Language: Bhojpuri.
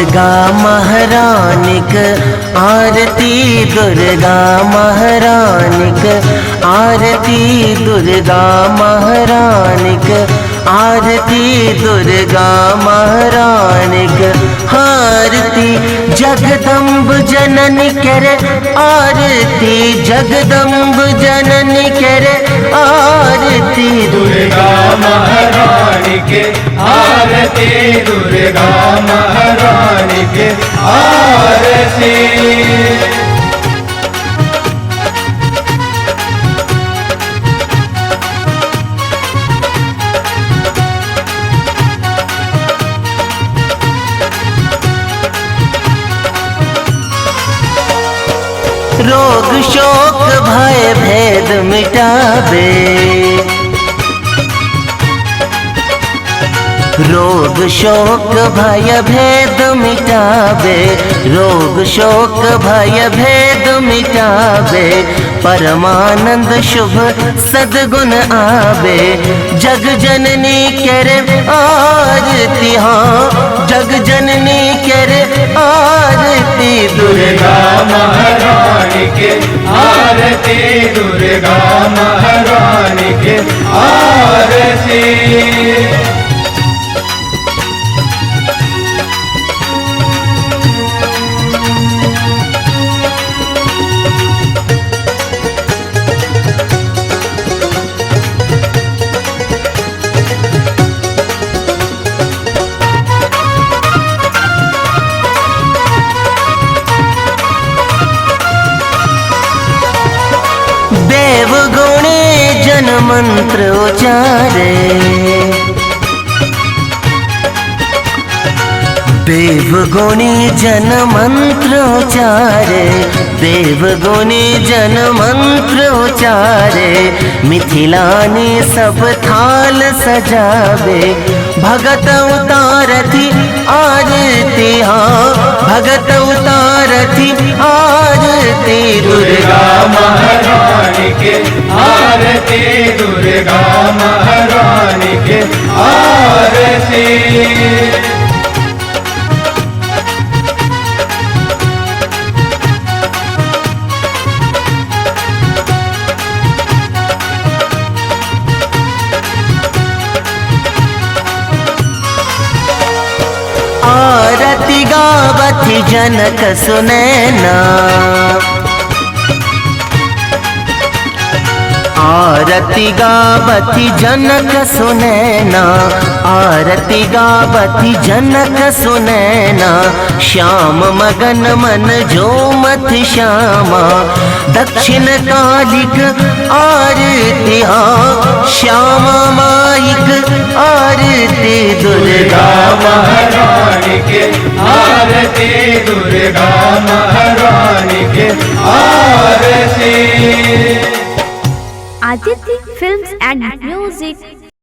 दुर्गा महारानिक आरती, दुर्गा महारानिक आरती, दुर्गा महारानिक आरती, दुर्गा महारानिक आरती। जगदम्ब जननी करे आरती, जगदम्ब जननी करे आरती, दुर्गा महारानी के आरती, दुर्गा महारानी के आरती। रोग शोक भय भेद मिटावे, रोग शोक भय भेद मिटावे, रोग शोक भय भेद मिटावे। परमानंद शुभ सद्गुण आवे, जग जननी करे आरती, हाँ जग जननी करे आरती, दुर्गा महारानी के आरती, दुर्गा महारानी के आरती। देव गुणे जन मंत्र उचारे, देव गुणे जन मंत्र उचारे, देव गुणे जन मंत्र उचारे। मिथिलानी सब थाल सजावे, भगत उतारती आरती, हाँ भगत उतारती आरती, दुर्गा महारानी के आरती, दुर्गा महारानी के आरती। आरती गावती जनक सुनैना, आरती गावती जनक सुनैना, आरती गावती जनक सुनैना। श्याम मगन मन जोमत श्यामा, दक्षिण कालिक आरती, हाँ श्यामा माइक आरती, दुर्गा महारानी के आरती, दुर्गा महारानी के आरती। Aditi Films and Music